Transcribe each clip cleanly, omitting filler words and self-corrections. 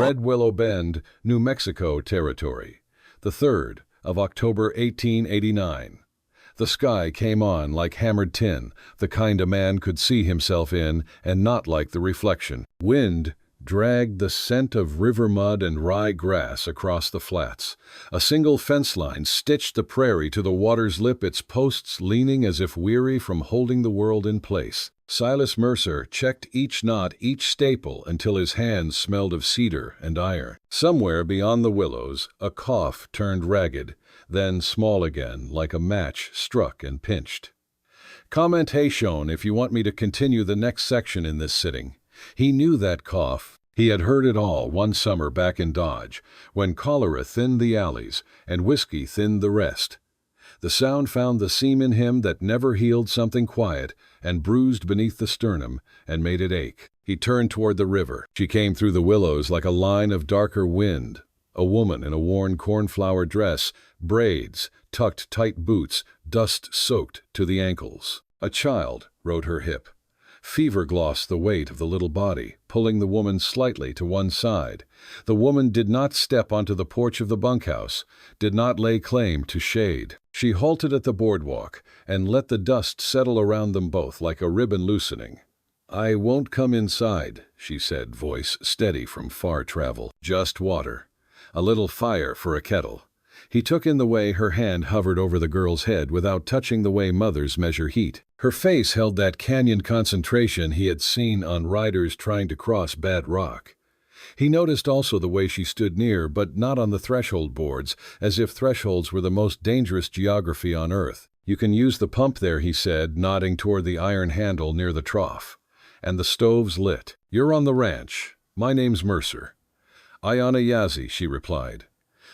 Red Willow Bend, New Mexico territory, the 3rd of October 1889. The sky came on like hammered tin, the kind a man could see himself in, and not like the reflection. Wind dragged the scent of river mud and rye grass across the flats. A single fence line stitched the prairie to the water's lip, its posts leaning as if weary from holding the world in place. Silas Mercer checked each knot, each staple, until his hands smelled of cedar and iron. Somewhere beyond the willows, a cough turned ragged, then small again, like a match struck and pinched. Comment "Hey shown" if you want me to continue the next section in this sitting. He knew that cough. He had heard it all one summer back in Dodge, when cholera thinned the alleys and whiskey thinned the rest. The sound found the seam in him that never healed something quiet and bruised beneath the sternum and made it ache. He turned toward the river. She came through the willows like a line of darker wind. A woman in a worn cornflower dress, braids, tucked tight boots, dust-soaked to the ankles. A child rode her hip. Fever glossed the weight of the little body, pulling the woman slightly to one side. The woman did not step onto the porch of the bunkhouse, did not lay claim to shade. She halted at the boardwalk and let the dust settle around them both like a ribbon loosening. "I won't come inside," she said, voice steady from far travel. "Just water. A little fire for a kettle." He took in the way her hand hovered over the girl's head without touching the way mothers measure heat. Her face held that canyon concentration he had seen on riders trying to cross bad rock. He noticed also the way she stood near, but not on the threshold boards, as if thresholds were the most dangerous geography on earth. "You can use the pump there," he said, nodding toward the iron handle near the trough. "And the stove's lit. You're on the ranch. My name's Mercer." "Aiyana Yazzie," she replied.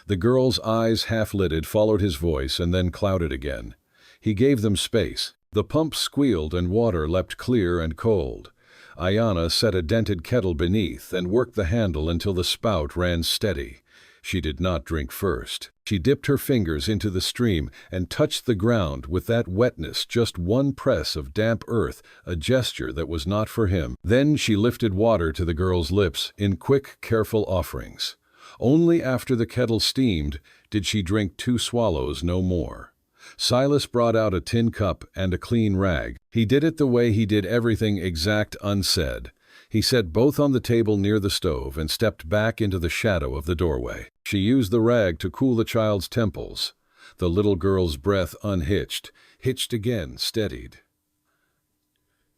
The girl's eyes, half-lidded, followed his voice and then clouded again. He gave them space. The pump squealed and water leapt clear and cold. Aiyana set a dented kettle beneath and worked the handle until the spout ran steady. She did not drink first. She dipped her fingers into the stream and touched the ground with that wetness, just one press of damp earth, a gesture that was not for him. Then she lifted water to the girl's lips in quick, careful offerings. Only after the kettle steamed did she drink 2 swallows, no more. Silas brought out a tin cup and a clean rag. He did it the way he did everything, exact, unsaid. He set both on the table near the stove and stepped back into the shadow of the doorway. She used the rag to cool the child's temples. The little girl's breath unhitched, hitched again, steadied.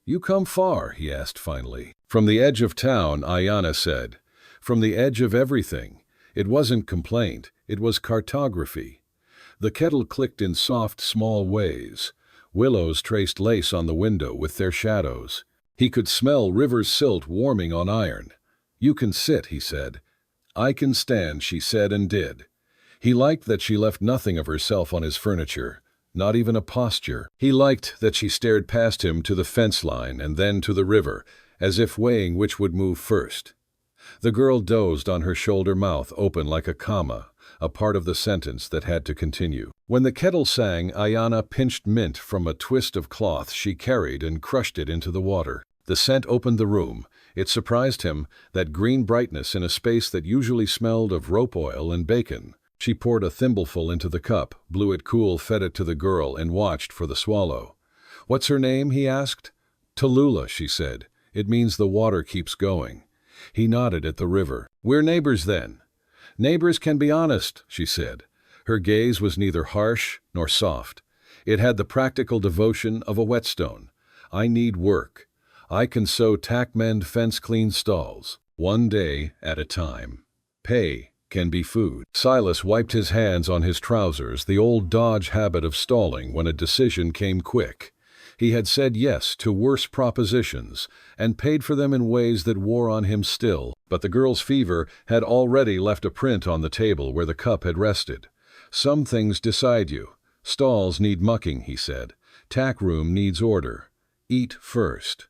"You come far?" he asked finally. "From the edge of town," Aiyana said. "From the edge of everything." It wasn't complaint, it was cartography. The kettle clicked in soft, small ways. Willows traced lace on the window with their shadows. He could smell river silt warming on iron. "You can sit," he said. "I can stand," she said and did. He liked that she left nothing of herself on his furniture, not even a posture. He liked that she stared past him to the fence line and then to the river, as if weighing which would move first. The girl dozed on her shoulder, mouth open like a comma, a part of the sentence that had to continue. When the kettle sang, Aiyana pinched mint from a twist of cloth she carried and crushed it into the water. The scent opened the room. It surprised him, that green brightness in a space that usually smelled of rope oil and bacon. She poured a thimbleful into the cup, blew it cool, fed it to the girl, and watched for the swallow. "What's her name?" he asked. "Tallulah," she said. "It means the water keeps going." He nodded at the river. "We're neighbors then." "Neighbors can be honest," she said. Her gaze was neither harsh nor soft. It had the practical devotion of a whetstone. "I need work. I can sew, tack, mend, fence, clean stalls. One day at a time. Pay can be food." Silas wiped his hands on his trousers, the old Dodge habit of stalling when a decision came quick. He had said yes to worse propositions and paid for them in ways that wore on him still, but the girl's fever had already left a print on the table where the cup had rested. "Some things decide you. Stalls need mucking," he said. "Tack room needs order. Eat first."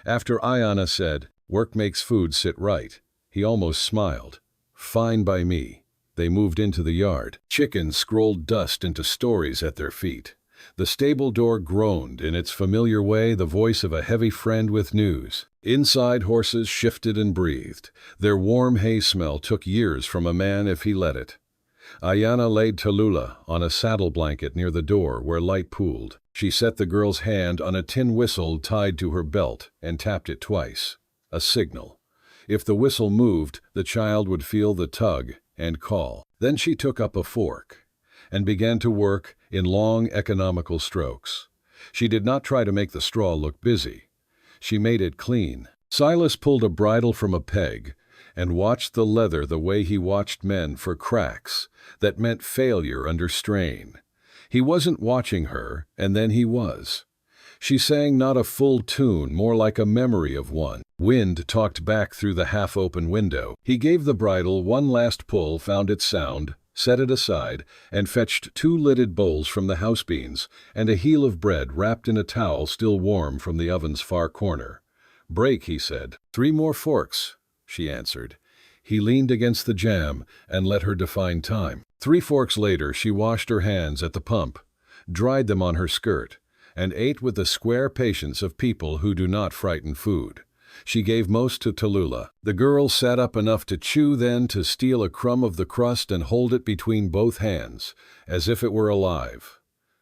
After Aiyana said, "Work makes food sit right," he almost smiled. "Fine by me." They moved into the yard. Chickens scrolled dust into stories at their feet. The stable door groaned in its familiar way, the voice of a heavy friend with news. Inside, horses shifted and breathed. Their warm hay smell took years from a man if he let it. Aiyana laid Tallulah on a saddle blanket near the door where light pooled. She set the girl's hand on a tin whistle tied to her belt and tapped it twice. A signal. If the whistle moved, the child would feel the tug and call. Then she took up a fork and began to work in long, economical strokes. She did not try to make the straw look busy. She made it clean. Silas pulled a bridle from a peg and watched the leather the way he watched men for cracks that meant failure under strain. He wasn't watching her, and then he was. She sang not a full tune, more like a memory of one. Wind talked back through the half-open window. He gave the bridle one last pull, found it sound, set it aside, and fetched 2 lidded bowls from the house beans and a heel of bread wrapped in a towel still warm from the oven's far corner. "Break," he said. "3 more forks," she answered. He leaned against the jamb and let her define time. 3 forks later, she washed her hands at the pump, dried them on her skirt, and ate with the square patience of people who do not frighten food. She gave most to Tallulah. The girl sat up enough to chew, then to steal a crumb of the crust and hold it between both hands, as if it were alive.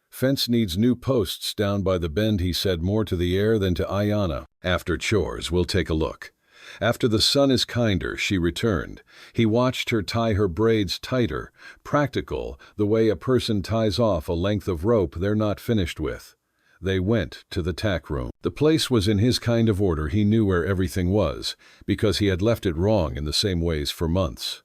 "Fence needs new posts down by the bend," he said, more to the air than to Aiyana. "After chores, we'll take a look." After the sun is kinder, she returned. He watched her tie her braids tighter, practical, the way a person ties off a length of rope they're not finished with. They went to the tack room. The place was in his kind of order. He knew where everything was, because he had left it wrong in the same ways for months.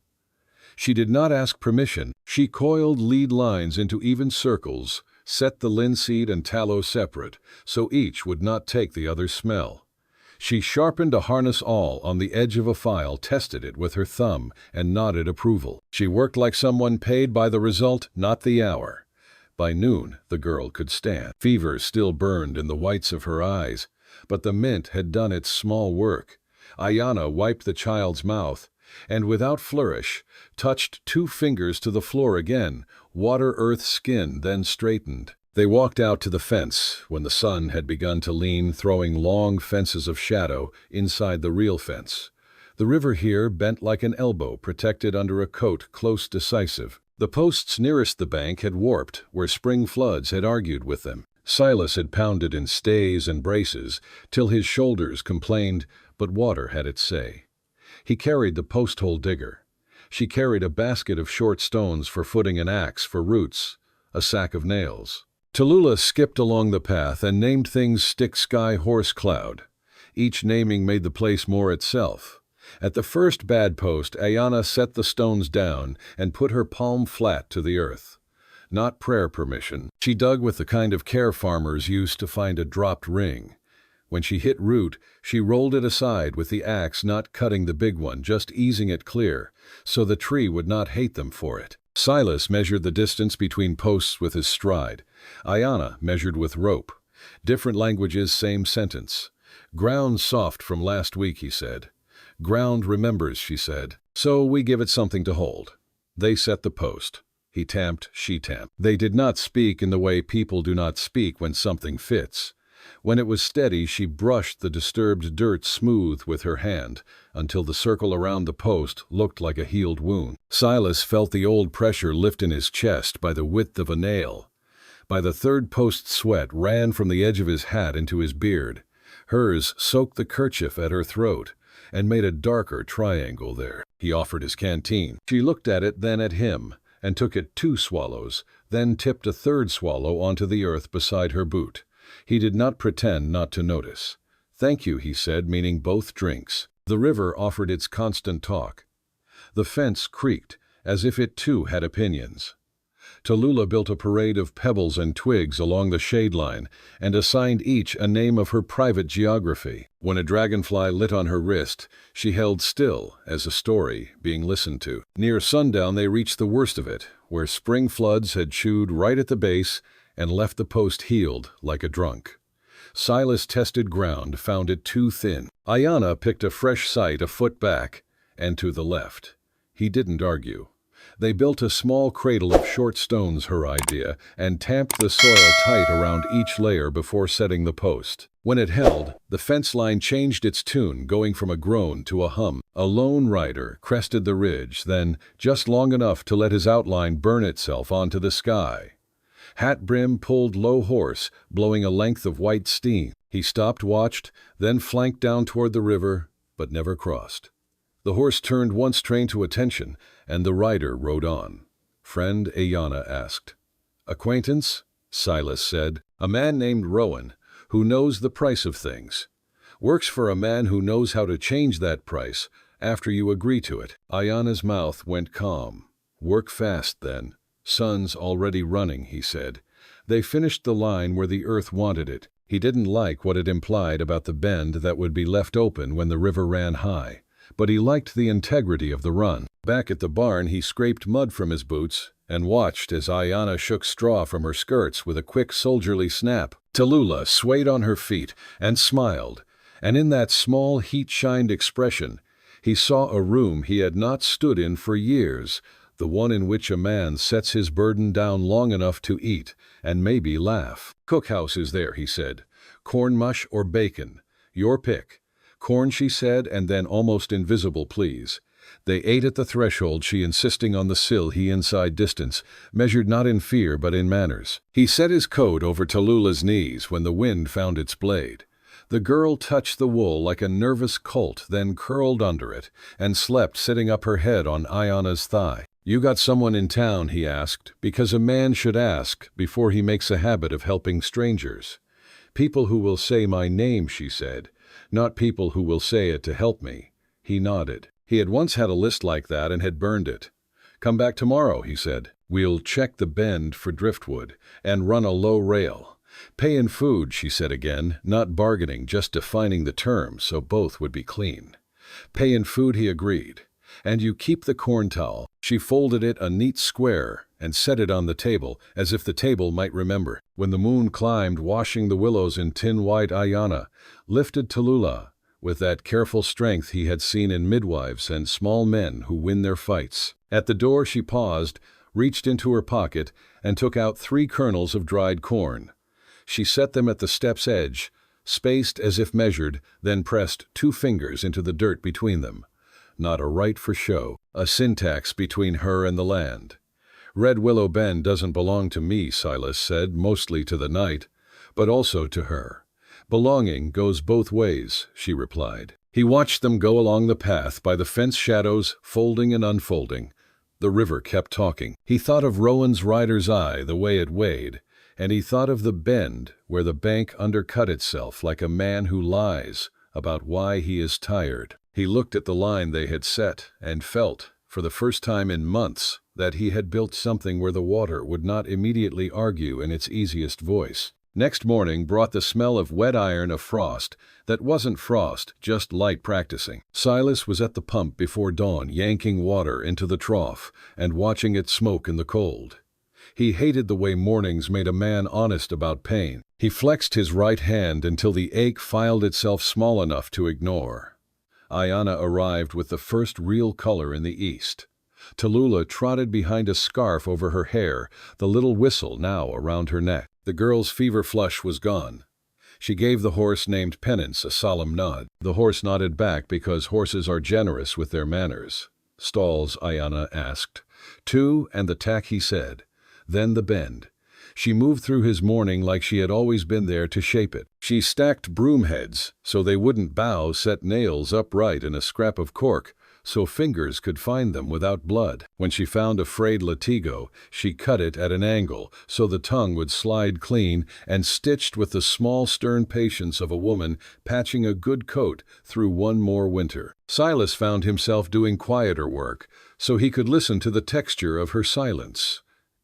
She did not ask permission. She coiled lead lines into even circles, set the linseed and tallow separate, so each would not take the other's smell. She sharpened a harness awl on the edge of a file, tested it with her thumb, and nodded approval. She worked like someone paid by the result, not the hour. By noon, the girl could stand. Fever still burned in the whites of her eyes, but the mint had done its small work. Aiyana wiped the child's mouth, and without flourish, touched 2 fingers to the floor again, water, earth, skin, then straightened. They walked out to the fence when the sun had begun to lean, throwing long fences of shadow inside the real fence. The river here bent like an elbow, protected under a coat close decisive. The posts nearest the bank had warped where spring floods had argued with them. Silas had pounded in stays and braces till his shoulders complained, but water had its say. He carried the post-hole digger. She carried a basket of short stones for footing, an axe for roots, a sack of nails. Tallulah skipped along the path and named things: stick, sky, horse, cloud. Each naming made the place more itself. At the first bad post, Aiyana set the stones down and put her palm flat to the earth. Not prayer permission. She dug with the kind of care farmers use to find a dropped ring. When she hit root, she rolled it aside with the axe, not cutting the big one, just easing it clear, so the tree would not hate them for it. Silas measured the distance between posts with his stride. Aiyana measured with rope. Different languages, same sentence. "Ground soft from last week," he said. "Ground remembers," she said. "So we give it something to hold." They set the post. He tamped, she tamped. They did not speak in the way people do not speak when something fits. When it was steady, she brushed the disturbed dirt smooth with her hand until the circle around the post looked like a healed wound. Silas felt the old pressure lift in his chest by the width of a nail. By the 3rd post, sweat ran from the edge of his hat into his beard. Hers soaked the kerchief at her throat and made a darker triangle there. He offered his canteen. She looked at it, then at him, and took it 2 swallows, then tipped a 3rd swallow onto the earth beside her boot. He did not pretend not to notice. "Thank you," he said, meaning both drinks. The river offered its constant talk. The fence creaked, as if it too had opinions. Tallulah built a parade of pebbles and twigs along the shade line and assigned each a name of her private geography. When a dragonfly lit on her wrist, she held still as a story being listened to. Near sundown they reached the worst of it, where spring floods had chewed right at the base and left the post healed like a drunk. Silas tested ground, found it too thin. Aiyana picked a fresh site a foot back and to the left. He didn't argue. They built a small cradle of short stones, her idea, and tamped the soil tight around each layer before setting the post. When it held, the fence line changed its tune, going from a groan to a hum. A lone rider crested the ridge, then just long enough to let his outline burn itself onto the sky. Hat brim pulled low horse, blowing a length of white steam. He stopped, watched, then flanked down toward the river, but never crossed. The horse turned once trained to attention, and the rider rode on. "Friend?" Aiyana asked. "Acquaintance?" Silas said. "A man named Rowan, who knows the price of things. Works for a man who knows how to change that price after you agree to it." Aiyana's mouth went calm. "Work fast, then. Sun's already running," he said. They finished the line where the earth wanted it. He didn't like what it implied about the bend that would be left open when the river ran high, but he liked the integrity of the run. Back at the barn, he scraped mud from his boots and watched as Aiyana shook straw from her skirts with a quick soldierly snap. Tallulah swayed on her feet and smiled, and in that small heat-shined expression, he saw a room he had not stood in for years, the one in which a man sets his burden down long enough to eat and maybe laugh. "Cookhouse is there," he said. "Corn mush or bacon? Your pick." "Corn," she said, and then almost invisible, "please." They ate at the threshold, she insisting on the sill, he inside distance, measured not in fear but in manners. He set his coat over Tallulah's knees when the wind found its blade. The girl touched the wool like a nervous colt, then curled under it, and slept sitting up her head on Aiyana's thigh. "You got someone in town?" he asked, because a man should ask before he makes a habit of helping strangers. "People who will say my name," she said, "not people who will say it to help me." He nodded. He had once had a list like that and had burned it. "Come back tomorrow," he said. "We'll check the bend for driftwood and run a low rail. Pay in food," she said again, not bargaining, just defining the terms so both would be clean. "Pay in food," he agreed. "And you keep the corn towel." She folded it a neat square and set it on the table, as if the table might remember. When the moon climbed, washing the willows in tin-white, Aiyana lifted Tallulah with that careful strength he had seen in midwives and small men who win their fights. At the door she paused, reached into her pocket, and took out 3 kernels of dried corn. She set them at the step's edge, spaced as if measured, then pressed 2 fingers into the dirt between them. Not a right for show, a syntax between her and the land. "Red Willow Bend doesn't belong to me," Silas said, "mostly to the night, but also to her." "Belonging goes both ways," she replied. He watched them go along the path by the fence shadows, folding and unfolding. The river kept talking. He thought of Rowan's rider's eye, the way it weighed, and he thought of the bend where the bank undercut itself like a man who lies about why he is tired. He looked at the line they had set and felt, for the first time in months, that he had built something where the water would not immediately argue in its easiest voice. Next morning brought the smell of wet iron, of frost that wasn't frost, just light practicing. Silas was at the pump before dawn, yanking water into the trough and watching it smoke in the cold. He hated the way mornings made a man honest about pain. He flexed his right hand until the ache filed itself small enough to ignore. Aiyana arrived with the first real color in the east. Tallulah trotted behind a scarf over her hair, the little whistle now around her neck. The girl's fever flush was gone. She gave the horse named Penance a solemn nod. The horse nodded back because horses are generous with their manners. "Stalls?" Aiyana asked. "2 and the tack," he said. Then the bend. She moved through his morning like she had always been there to shape it. She stacked broom heads so they wouldn't bow, set nails upright in a scrap of cork so fingers could find them without blood. When she found a frayed latigo, she cut it at an angle so the tongue would slide clean, and stitched with the small stern patience of a woman patching a good coat through one more winter. Silas found himself doing quieter work so he could listen to the texture of her silence.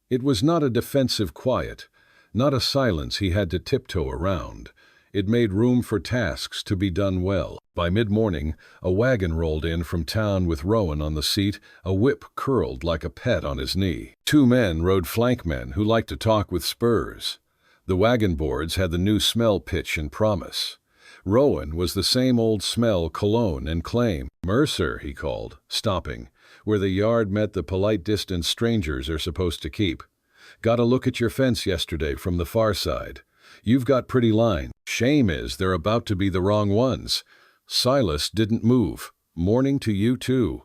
It was not a defensive quiet, not a silence he had to tiptoe around. It made room for tasks to be done well. By mid-morning, a wagon rolled in from town with Rowan on the seat, a whip curled like a pet on his knee. 2 men rode flankmen who liked to talk with spurs. The wagon boards had the new smell, pitch, and promise. Rowan was the same old smell, cologne and claim. "Mercer," he called, stopping, where the yard met the polite distance strangers are supposed to keep. "Got a look at your fence yesterday from the far side. You've got pretty line. Shame is they're about to be the wrong ones. Silas didn't move. Morning to you too.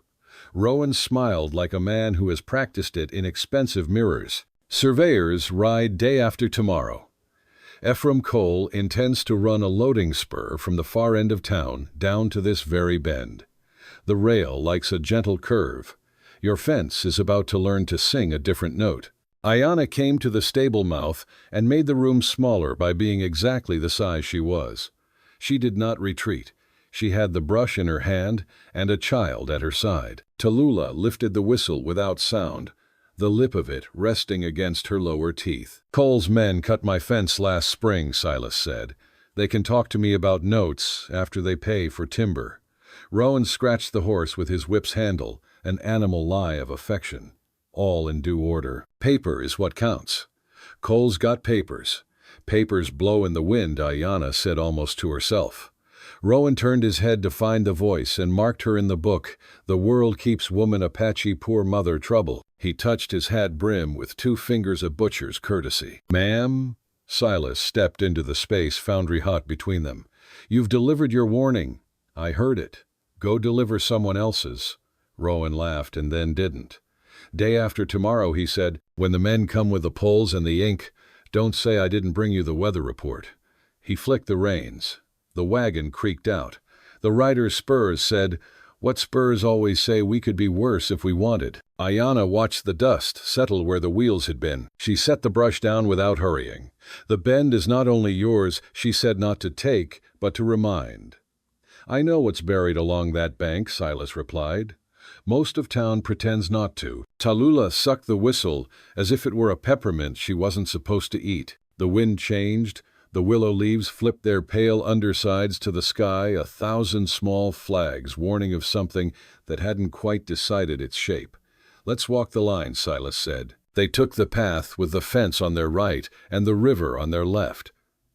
Rowan smiled like a man who has practiced it in expensive mirrors. Surveyors ride day after tomorrow. Ephraim Cole intends to run a loading spur from the far end of town down to this very bend. The rail likes a gentle curve. Your fence is about to learn to sing a different note. Aiyana came to the stable mouth and made the room smaller by being exactly the size she was. She did not retreat. She had the brush in her hand and a child at her side. Tallulah lifted the whistle without sound, the lip of it resting against her lower teeth. Cole's men cut my fence last spring, Silas said. They can talk to me about notes after they pay for timber. Rowan scratched the horse with his whip's handle, an animal lie of affection. All in due order. Paper is what counts. Cole's got papers. Papers blow in the wind, Aiyana said almost to herself. Rowan turned his head to find the voice and marked her in the book, "The world keeps woman Apache poor mother trouble." He touched his hat brim with 2 fingers of butcher's courtesy. "Ma'am?" Silas stepped into the space foundry hut between them. "You've delivered your warning. I heard it. Go deliver someone else's." Rowan laughed and then didn't. "Day after tomorrow," he said, "when the men come with the poles and the ink, don't say I didn't bring you the weather report." He flicked the reins. The wagon creaked out. The rider's spurs said, "What spurs always say we could be worse if we wanted." Aiyana watched the dust settle where the wheels had been. She set the brush down without hurrying. "The bend is not only yours," she said, "not to take, but to remind." "I know what's buried along that bank," Silas replied. "Most of town pretends not to." Tallulah sucked the whistle as if it were a peppermint she wasn't supposed to eat. The wind changed. The willow leaves flipped their pale undersides to the sky, 1,000 small flags warning of something that hadn't quite decided its shape. "Let's walk the line," Silas said. They took the path with the fence on their right and the river on their left.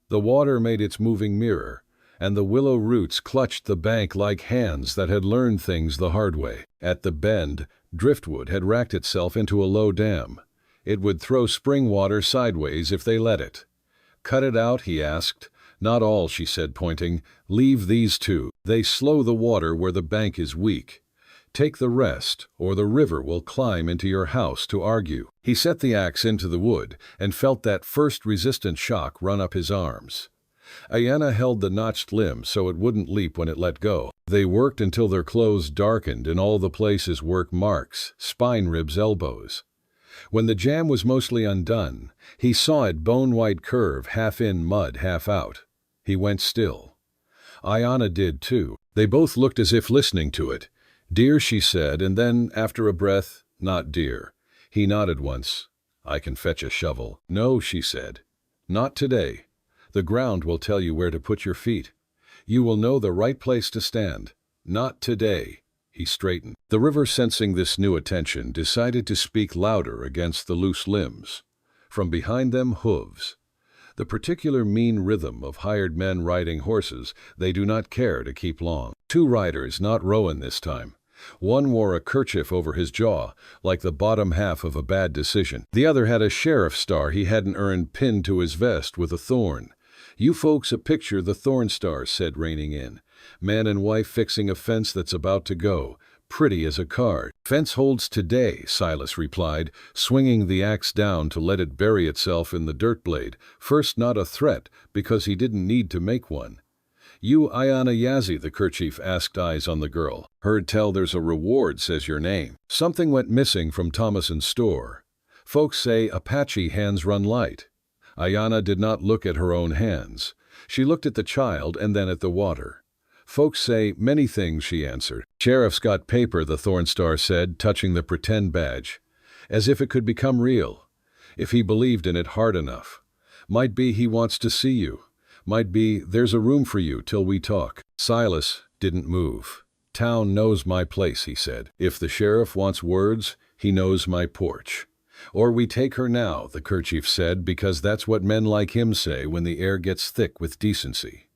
The water made its moving mirror, and the willow roots clutched the bank like hands that had learned things the hard way. At the bend, driftwood had racked itself into a low dam. It would throw spring water sideways if they let it. "Cut it out?" he asked. "Not all," she said, pointing. "Leave these 2. They slow the water where the bank is weak. Take the rest, or the river will climb into your house to argue." He set the axe into the wood and felt that first resistant shock run up his arms. Aiyana held the notched limb so it wouldn't leap when it let go. They worked until their clothes darkened in all the places work marks, spine ribs, elbows. When the jam was mostly undone, he saw it bone-white curve, half in mud, half out. He went still. Aiyana did too. They both looked as if listening to it. "Dear," she said, and then, after a breath, "Not dear." He nodded once. "I can fetch a shovel." "No," she said. "Not today. The ground will tell you where to put your feet. You will know the right place to stand. Not today." He straightened. The river, sensing this new attention, decided to speak louder against the loose limbs. From behind them, hooves. The particular mean rhythm of hired men riding horses they do not care to keep long. 2 riders, not Rowan this time. One wore a kerchief over his jaw, like the bottom half of a bad decision. The other had a sheriff's star he hadn't earned pinned to his vest with a thorn. "You folks a picture the thorn star," said, reining in. "Man and wife fixing a fence that's about to go. Pretty as a card." "Fence holds today," Silas replied, swinging the axe down to let it bury itself in the dirt blade. First, not a threat, because he didn't need to make one. "You Aiyana Yazzie?" the kerchief asked, eyes on the girl. "Heard tell there's a reward, says your name." "Something went missing from Thomason's store. Folks say Apache hands run light." Aiyana did not look at her own hands. She looked at the child and then at the water. "Folks say many things," she answered. "Sheriff's got paper," the Thorn Star said, touching the pretend badge. "As if it could become real. If he believed in it hard enough. Might be he wants to see you. Might be there's a room for you till we talk." Silas didn't move. "Town knows my place," he said. "If the sheriff wants words, he knows my porch." "Or we take her now," the kerchief said, "because that's what men like him say when the air gets thick with decency."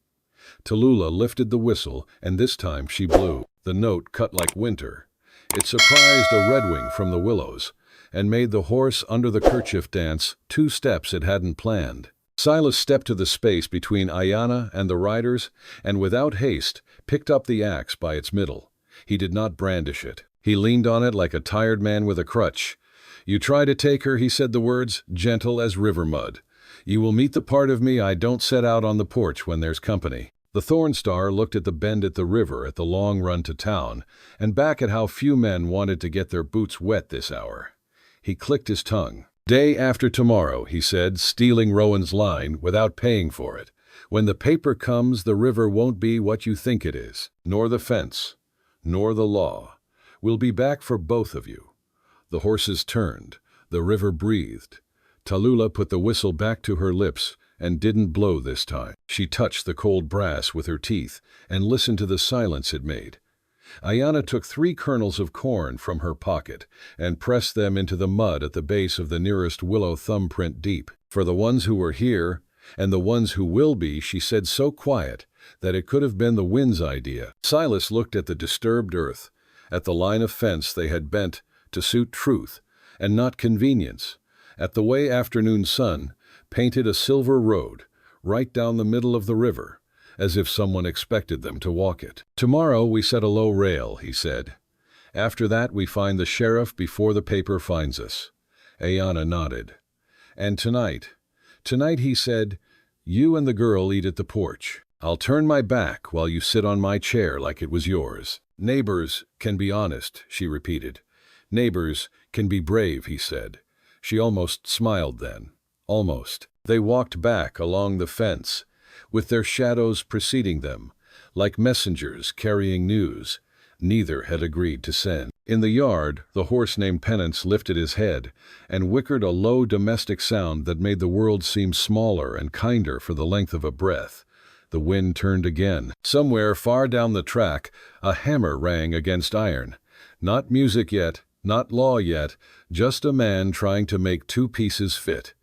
Tallulah lifted the whistle, and this time she blew. The note cut like winter. It surprised a redwing from the willows, and made the horse under the kerchief dance 2 steps it hadn't planned. Silas stepped to the space between Aiyana and the riders, and without haste picked up the axe by its middle. He did not brandish it. He leaned on it like a tired man with a crutch. "You try to take her," he said the words, gentle as river mud. "You will meet the part of me I don't set out on the porch when there's company." The Thorn Star looked at the bend at the river at the long run to town, and back at how few men wanted to get their boots wet this hour. He clicked his tongue. "Day after tomorrow," he said, stealing Rowan's line without paying for it. "When the paper comes, the river won't be what you think it is, nor the fence, nor the law. We'll be back for both of you." The horses turned. The river breathed. Tallulah put the whistle back to her lips and didn't blow this time. She touched the cold brass with her teeth and listened to the silence it made. Aiyana took 3 kernels of corn from her pocket and pressed them into the mud at the base of the nearest willow thumbprint deep. "For the ones who were here, and the ones who will be," she said so quiet that it could have been the wind's idea. Silas looked at the disturbed earth, at the line of fence they had bent to suit truth and not convenience, at the way afternoon sun painted a silver road right down the middle of the river, as if someone expected them to walk it. "Tomorrow we set a low rail," he said. "After that we find the sheriff before the paper finds us." Aiyana nodded. "And tonight," he said, "you and the girl eat at the porch. I'll turn my back while you sit on my chair like it was yours." "Neighbors can be honest," she repeated. "Neighbors can be brave," he said. She almost smiled then. Almost. They walked back along the fence, with their shadows preceding them, like messengers carrying news neither had agreed to send. In the yard, the horse named Penance lifted his head and whickered a low domestic sound that made the world seem smaller and kinder for the length of a breath. The wind turned again. Somewhere far down the track, a hammer rang against iron. Not music yet, not law yet, just a man trying to make 2 pieces fit.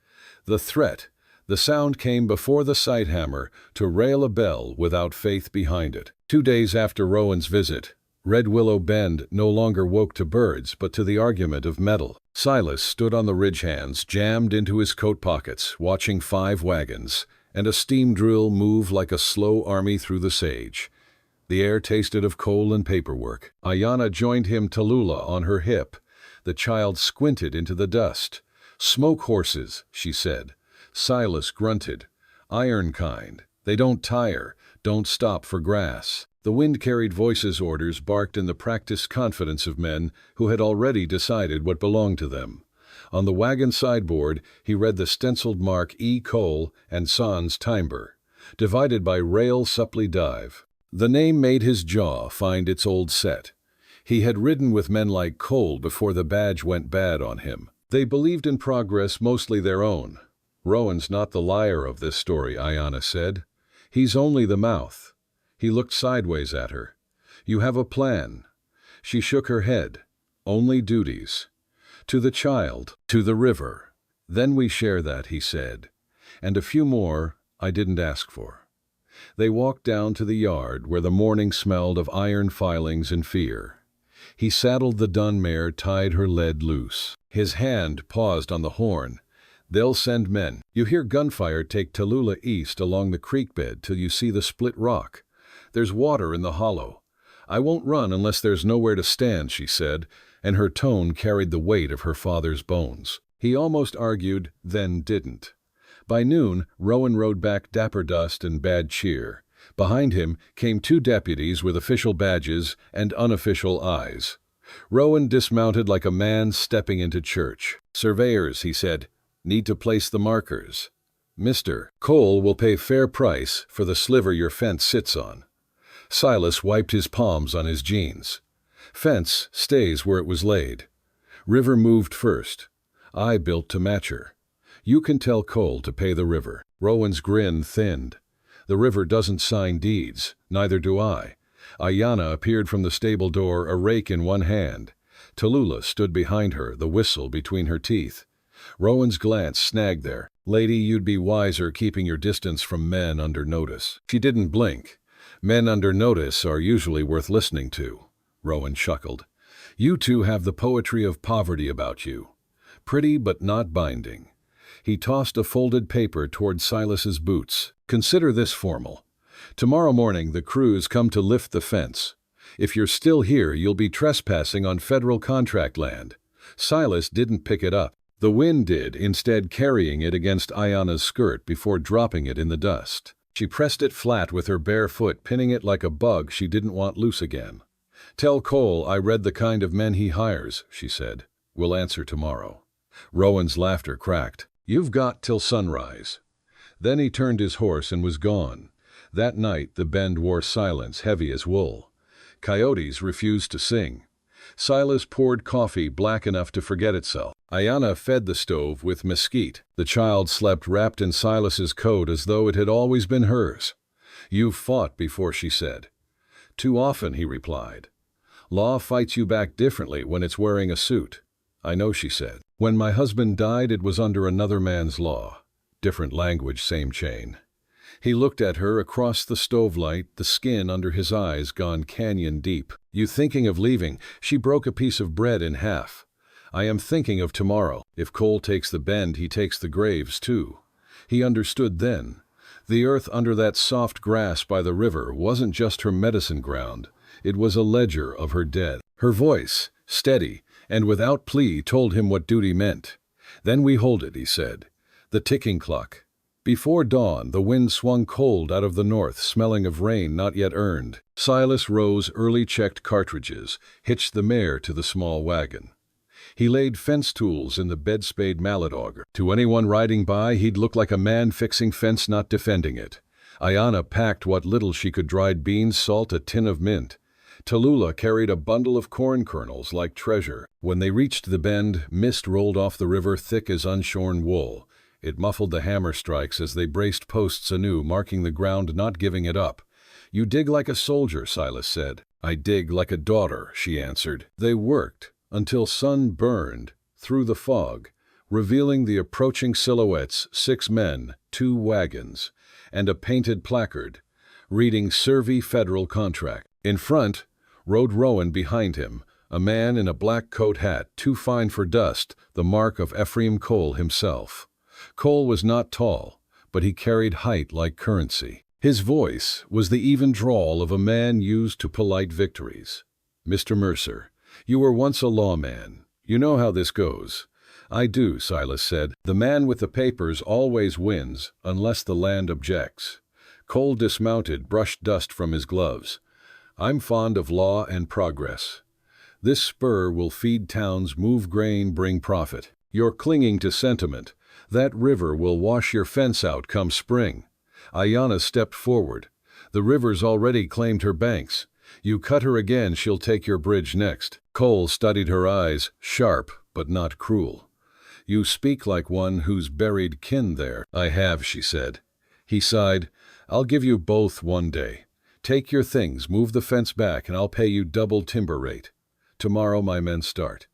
The threat, the sound came before the sight hammer to rail a bell without faith behind it. 2 days after Rowan's visit, Red Willow Bend no longer woke to birds but to the argument of metal. Silas stood on the ridge hands jammed into his coat pockets, watching 5 wagons and a steam drill move like a slow army through the sage. The air tasted of coal and paperwork. Aiyana joined him, Tallulah on her hip. The child squinted into the dust. "Smoke horses," she said. Silas grunted. "Iron kind. They don't tire, don't stop for grass." The wind carried voices. Orders barked in the practiced confidence of men who had already decided what belonged to them. On the wagon sideboard he read the stenciled mark E. Cole and Sans Timber, divided by rail supply dive. The name made his jaw find its old set. He had ridden with men like Cole before the badge went bad on him. They believed in progress, mostly their own. "Rowan's not the liar of this story," Aiyana said. "He's only the mouth." He looked sideways at her. "You have a plan." She shook her head. "Only duties. To the child, to the river. Then we share that," he said. "And a few more I didn't ask for." They walked down to the yard where the morning smelled of iron filings and fear. He saddled the dun mare, tied her lead loose. His hand paused on the horn. "They'll send men. You hear Gunfire take Tallulah east along the creek bed till you see the split rock. There's water in the hollow. I won't run unless there's nowhere to stand," she said, and her tone carried the weight of her father's bones. He almost argued, then didn't. By noon, Rowan rode back dapper dust and bad cheer. Behind him came 2 deputies with official badges and unofficial eyes. Rowan dismounted like a man stepping into church. "Surveyors," he said, "need to place the markers. Mr. Cole will pay fair price for the sliver your fence sits on." Silas wiped his palms on his jeans. "Fence stays where it was laid. River moved first. I built to match her. You can tell Cole to pay the river." Rowan's grin thinned. "The river doesn't sign deeds, neither do I." Aiyana appeared from the stable door, a rake in one hand. Tallulah stood behind her, the whistle between her teeth. Rowan's glance snagged there. "Lady, you'd be wiser keeping your distance from men under notice." She didn't blink. "Men under notice are usually worth listening to," Rowan chuckled. "You 2 have the poetry of poverty about you. Pretty but not binding." He tossed a folded paper toward Silas's boots. "Consider this formal. Tomorrow morning the crews come to lift the fence. If you're still here, you'll be trespassing on federal contract land." Silas didn't pick it up. The wind did, instead carrying it against Aiyana's skirt before dropping it in the dust. She pressed it flat with her bare foot, pinning it like a bug she didn't want loose again. "Tell Cole I read the kind of men he hires," she said. "We'll answer tomorrow." Rowan's laughter cracked. "You've got till sunrise." Then he turned his horse and was gone. That night the bend wore silence heavy as wool. Coyotes refused to sing. Silas poured coffee black enough to forget itself. Aiyana fed the stove with mesquite. The child slept wrapped in Silas's coat as though it had always been hers. "You've fought before," she said. "Too often," he replied. "Law fights you back differently when it's wearing a suit." "I know," she said. "When my husband died, it was under another man's law." Different language, same chain. He looked at her across the stovelight, the skin under his eyes gone canyon deep. "You thinking of leaving?" She broke a piece of bread in half. "I am thinking of tomorrow. If Cole takes the bend, he takes the graves too." He understood then. The earth under that soft grass by the river wasn't just her medicine ground. It was a ledger of her dead. Her voice, steady and without plea, told him what duty meant. "Then we hold it," he said. The ticking clock. Before dawn, the wind swung cold out of the north, smelling of rain not yet earned. Silas rose early, checked cartridges, hitched the mare to the small wagon. He laid fence tools in the bed-spade mallet auger. To anyone riding by, he'd look like a man fixing fence, not defending it. Aiyana packed what little she could: dried beans, salt, a tin of mint. Tallulah carried a bundle of corn kernels like treasure. When they reached the bend, mist rolled off the river thick as unshorn wool. It muffled the hammer strikes as they braced posts anew, marking the ground, not giving it up. "You dig like a soldier," Silas said. "I dig like a daughter," she answered. They worked until sun burned through the fog, revealing the approaching silhouettes: 6 men, 2 wagons, and a painted placard reading "Survey Federal Contract." In front rode Rowan, behind him, a man in a black coat hat, too fine for dust, the mark of Ephraim Cole himself. Cole was not tall, but he carried height like currency. His voice was the even drawl of a man used to polite victories. "Mr. Mercer, you were once a lawman. You know how this goes." "I do," Silas said. "The man with the papers always wins, unless the land objects." Cole dismounted, brushed dust from his gloves. "I'm fond of law and progress. This spur will feed towns, move grain, bring profit. You're clinging to sentiment. That river will wash your fence out come spring." Aiyana stepped forward. "The river's already claimed her banks. You cut her again, she'll take your bridge next." Cole studied her eyes, sharp but not cruel. "You speak like one who's buried kin there." "I have," she said. He sighed. "I'll give you both one day. Take your things, move the fence back, and I'll pay you double timber rate. Tomorrow my men start."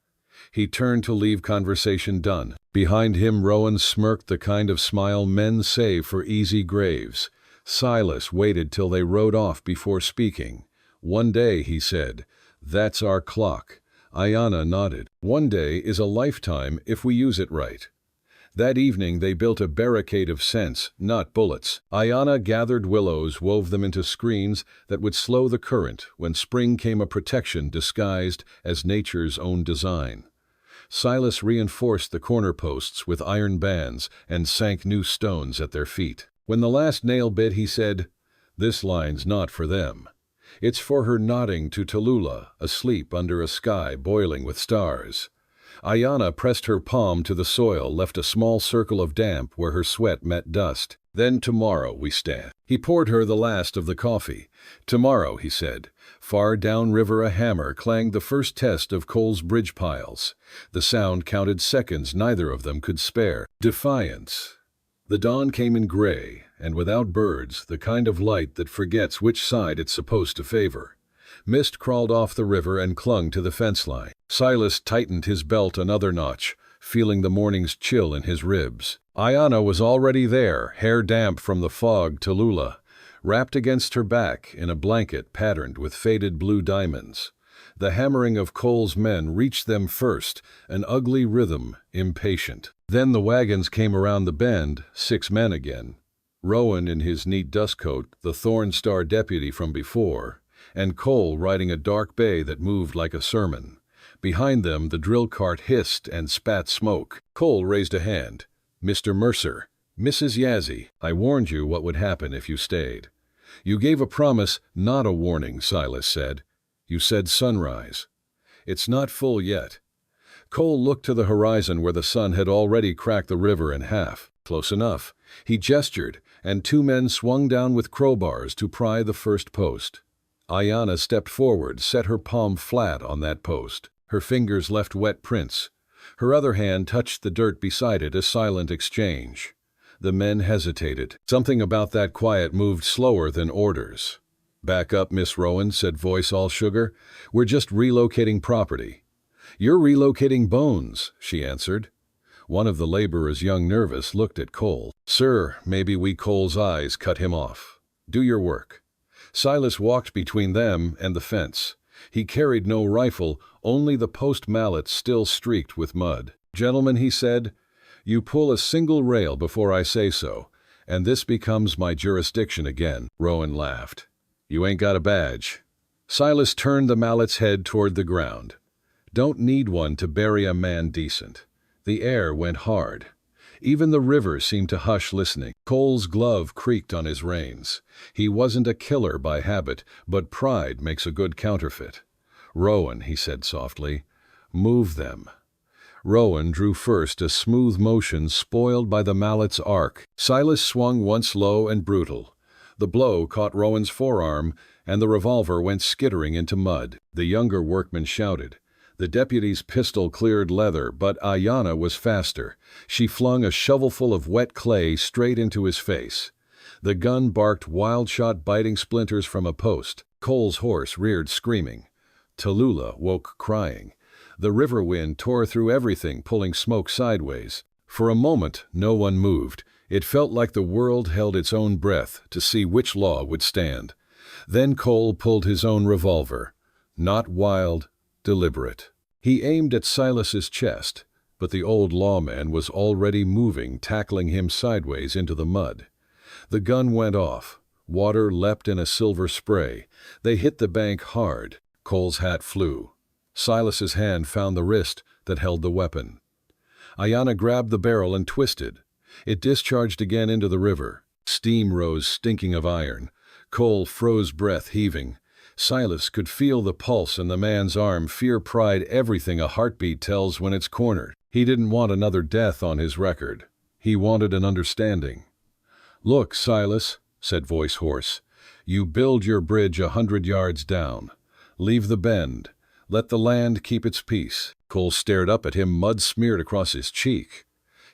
He turned to leave, conversation done. Behind him Rowan smirked, the kind of smile men save for easy graves. Silas waited till they rode off before speaking. "One day," he said. "That's our clock." Aiyana nodded. "One day is a lifetime if we use it right." That evening they built a barricade of sense, not bullets. Aiyana gathered willows, wove them into screens that would slow the current. When spring came, a protection disguised as nature's own design. Silas reinforced the corner posts with iron bands and sank new stones at their feet. When the last nail bit, he said, "This line's not for them. It's for her," nodding to Tallulah, asleep under a sky boiling with stars. Aiyana pressed her palm to the soil, left a small circle of damp where her sweat met dust. "Then tomorrow we stand." He poured her the last of the coffee. "Tomorrow," he said. Far downriver a hammer clanged the first test of Cole's bridge piles. The sound counted seconds neither of them could spare. Defiance. The dawn came in gray, and without birds, the kind of light that forgets which side it's supposed to favor. Mist crawled off the river and clung to the fence line. Silas tightened his belt another notch, feeling the morning's chill in his ribs. Aiyana was already there, hair damp from the fog. Tallulah, wrapped against her back in a blanket patterned with faded blue diamonds. The hammering of Cole's men reached them first, an ugly rhythm, impatient. Then the wagons came around the bend, 6 men again. Rowan in his neat dust coat, the Thorn Star deputy from before, and Cole riding a dark bay that moved like a sermon. Behind them, the drill cart hissed and spat smoke. Cole raised a hand. "Mr. Mercer, Mrs. Yazzie, I warned you what would happen if you stayed." "You gave a promise, not a warning," Silas said. "You said sunrise." "It's not full yet." Cole looked to the horizon where the sun had already cracked the river in half. "Close enough." He gestured, and 2 men swung down with crowbars to pry the first post. Aiyana stepped forward, set her palm flat on that post. Her fingers left wet prints. Her other hand touched the dirt beside it, a silent exchange. The men hesitated. Something about that quiet moved slower than orders. "Back up, Miss Rowan," said voice all sugar. "We're just relocating property." "You're relocating bones," she answered. One of the laborers, young nervous, looked at Cole. "Sir," maybe we Cole's eyes cut him off. "Do your work." Silas walked between them and the fence. He carried no rifle, only the post mallet still streaked with mud. "Gentlemen," he said, "you pull a single rail before I say so, and this becomes my jurisdiction again." Rowan laughed. "You ain't got a badge." Silas turned the mallet's head toward the ground. "Don't need one to bury a man decent." The air went hard. Even the river seemed to hush listening. Cole's glove creaked on his reins. He wasn't a killer by habit, but pride makes a good counterfeit. "Rowan," he said softly, "move them." Rowan drew first, a smooth motion spoiled by the mallet's arc. Silas swung once low and brutal. The blow caught Rowan's forearm, and the revolver went skittering into mud. The younger workman shouted. The deputy's pistol cleared leather, but Aiyana was faster. She flung a shovelful of wet clay straight into his face. The gun barked wild shot, biting splinters from a post. Cole's horse reared screaming. Tallulah woke crying. The river wind tore through everything, pulling smoke sideways. For a moment, no one moved. It felt like the world held its own breath to see which law would stand. Then Cole pulled his own revolver. Not wild, deliberate. He aimed at Silas's chest, but the old lawman was already moving, tackling him sideways into the mud. The gun went off. Water leapt in a silver spray. They hit the bank hard. Cole's hat flew. Silas's hand found the wrist that held the weapon. Aiyana grabbed the barrel and twisted. It discharged again into the river. Steam rose, stinking of iron. Cole froze, breath heaving. Silas could feel the pulse in the man's arm, fear, pride, everything a heartbeat tells when it's cornered. He didn't want another death on his record. He wanted an understanding. "Look, Silas," said voice hoarse, "you build your bridge 100 yards down. Leave the bend. Let the land keep its peace." Cole stared up at him, mud smeared across his cheek.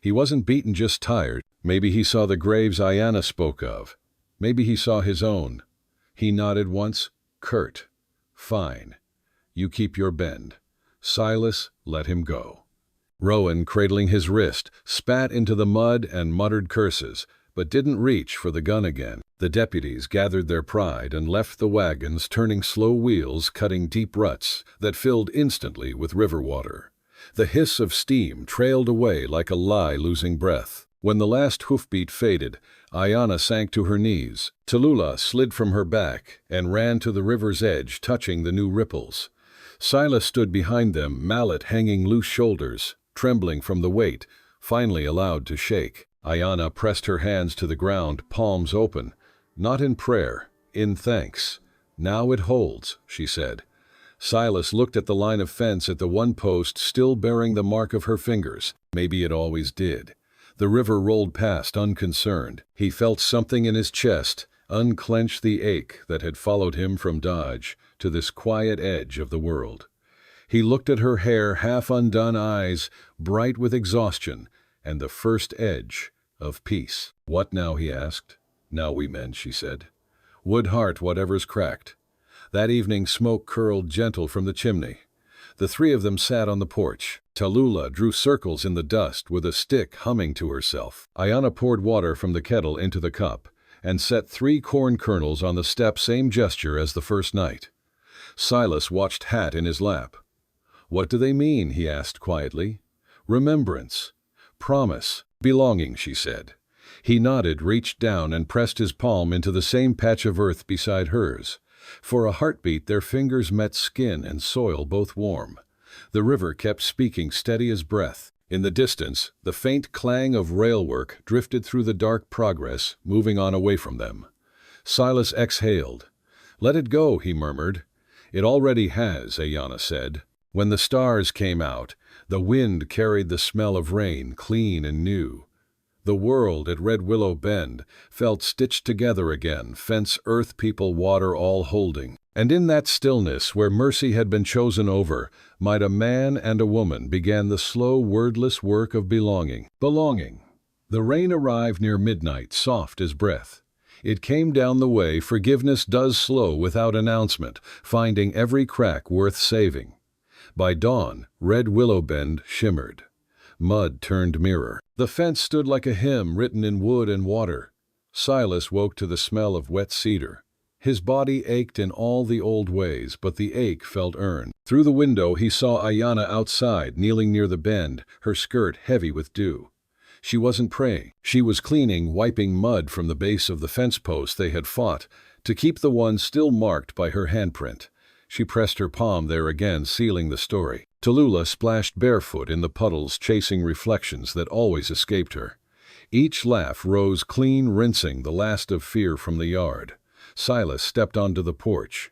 He wasn't beaten, just tired. Maybe he saw the graves Aiyana spoke of. Maybe he saw his own. He nodded once. "Curt. Fine. You keep your bend." Silas let him go. Rowan, cradling his wrist, spat into the mud and muttered curses, but didn't reach for the gun again. The deputies gathered their pride and left the wagons, turning slow wheels, cutting deep ruts that filled instantly with river water. The hiss of steam trailed away like a lie losing breath. When the last hoofbeat faded, Aiyana sank to her knees. Tallulah slid from her back and ran to the river's edge, touching the new ripples. Silas stood behind them, mallet hanging loose shoulders, trembling from the weight, finally allowed to shake. Aiyana pressed her hands to the ground, palms open. Not in prayer, in thanks. "Now it holds," she said. Silas looked at the line of fence, at the one post still bearing the mark of her fingers. Maybe it always did. The river rolled past, unconcerned. He felt something in his chest, unclench the ache that had followed him from Dodge to this quiet edge of the world. He looked at her hair, half undone, eyes bright with exhaustion, and the first edge of peace. "What now?" he asked. "Now we mend," she said. "Wood heart, whatever's cracked." That evening smoke curled gentle from the chimney. The 3 of them sat on the porch. Tallulah drew circles in the dust with a stick, humming to herself. Aiyana poured water from the kettle into the cup and set 3 corn kernels on the step, same gesture as the first night. Silas watched, hat in his lap. "What do they mean?" he asked quietly. "Remembrance. Promise. Belonging, she said. He nodded, reached down, and pressed his palm into the same patch of earth beside hers. For a heartbeat, their fingers met skin and soil, both warm. The river kept speaking, steady as breath. In the distance, the faint clang of railwork drifted through the dark progress, moving on away from them. Silas exhaled. "Let it go," he murmured. "It already has," Aiyana said. When the stars came out, the wind carried the smell of rain, clean and new. The world at Red Willow Bend felt stitched together again, fence, earth, people, water, all holding. And in that stillness, where mercy had been chosen over, might a man and a woman began the slow, wordless work of belonging. Belonging. The rain arrived near midnight, soft as breath. It came down the way forgiveness does, slow, without announcement, finding every crack worth saving. By dawn, Red Willow Bend shimmered. Mud turned mirror. The fence stood like a hymn written in wood and water. Silas woke to the smell of wet cedar. His body ached in all the old ways, but the ache felt earned. Through the window he saw Aiyana outside, kneeling near the bend, her skirt heavy with dew. She wasn't praying. She was cleaning, wiping mud from the base of the fence post they had fought, to keep the one still marked by her handprint. She pressed her palm there again, sealing the story. Tallulah splashed barefoot in the puddles, chasing reflections that always escaped her. Each laugh rose clean, rinsing the last of fear from the yard. Silas stepped onto the porch.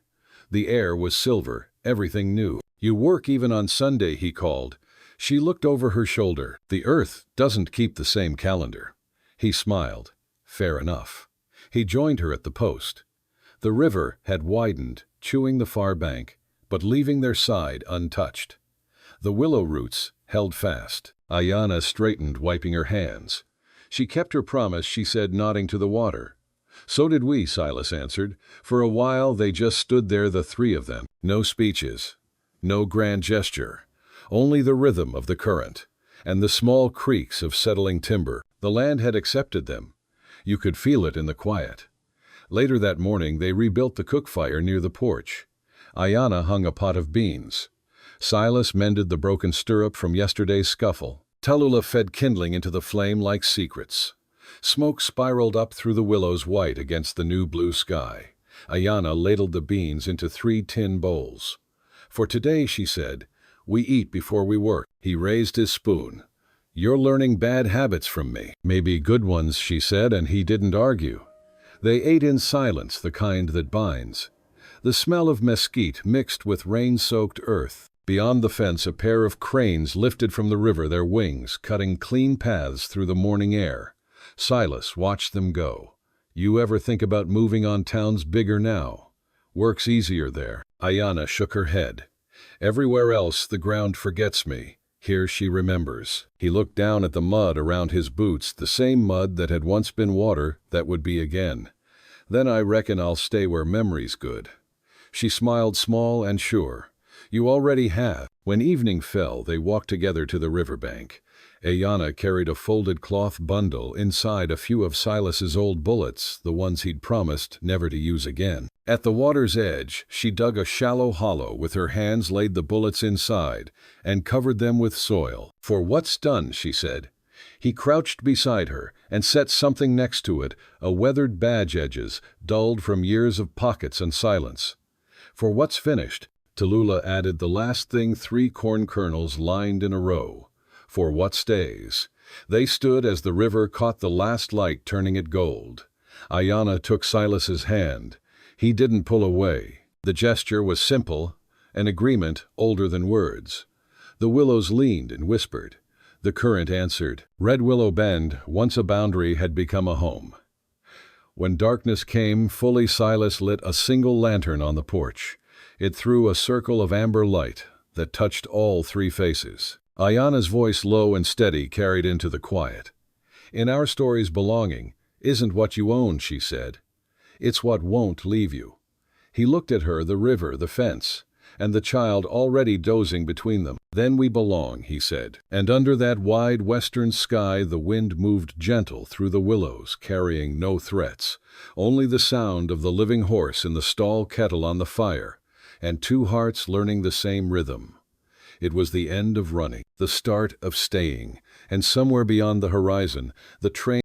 The air was silver, everything new. "You work even on Sunday," he called. She looked over her shoulder. "The earth doesn't keep the same calendar." He smiled. Fair enough. He joined her at the post. The river had widened, chewing the far bank, but leaving their side untouched. The willow roots held fast. Aiyana straightened, wiping her hands. "She kept her promise," she said, nodding to the water. "So did we," Silas answered. For a while they just stood there, the three of them. No speeches, no grand gesture, only the rhythm of the current, and the small creaks of settling timber. The land had accepted them. You could feel it in the quiet. Later that morning they rebuilt the cook fire near the porch. Aiyana hung a pot of beans. Silas mended the broken stirrup from yesterday's scuffle. Tallulah fed kindling into the flame like secrets. Smoke spiraled up through the willows, white against the new blue sky. Aiyana ladled the beans into 3 tin bowls. "For today," she said, "we eat before we work." He raised his spoon. "You're learning bad habits from me." "Maybe good ones," she said, and he didn't argue. They ate in silence, the kind that binds. The smell of mesquite mixed with rain-soaked earth. Beyond the fence, a pair of cranes lifted from the river, their wings cutting clean paths through the morning air. Silas watched them go. "You ever think about moving on? Towns bigger now. Work's easier there." Aiyana shook her head. "Everywhere else the ground forgets me. Here she remembers." He looked down at the mud around his boots, the same mud that had once been water, that would be again. "Then I reckon I'll stay where memory's good." She smiled, small and sure. "You already have." When evening fell, they walked together to the riverbank. Aiyana carried a folded cloth bundle, inside a few of Silas's old bullets, the ones he'd promised never to use again. At the water's edge, she dug a shallow hollow, with her hands laid the bullets inside, and covered them with soil. "For what's done," she said. He crouched beside her, and set something next to it, a weathered badge, edges dulled from years of pockets and silence. "For what's finished," Tallulah added the last thing, 3 corn kernels lined in a row. "For what stays." They stood as the river caught the last light, turning it gold. Aiyana took Silas's hand. He didn't pull away. The gesture was simple, an agreement older than words. The willows leaned and whispered. The current answered. Red Willow Bend, once a boundary, had become a home. When darkness came fully, Silas lit a single lantern on the porch. It threw a circle of amber light that touched all 3 faces. Aiyana's voice, low and steady, carried into the quiet. "In our stories, belonging isn't what you own," she said. "It's what won't leave you." He looked at her, the river, the fence, and the child already dozing between them. "Then we belong," he said. And under that wide western sky the wind moved gentle through the willows, carrying no threats, only the sound of the living horse in the stall kettle on the fire, and 2 hearts learning the same rhythm. It was the end of running, the start of staying, and somewhere beyond the horizon, the train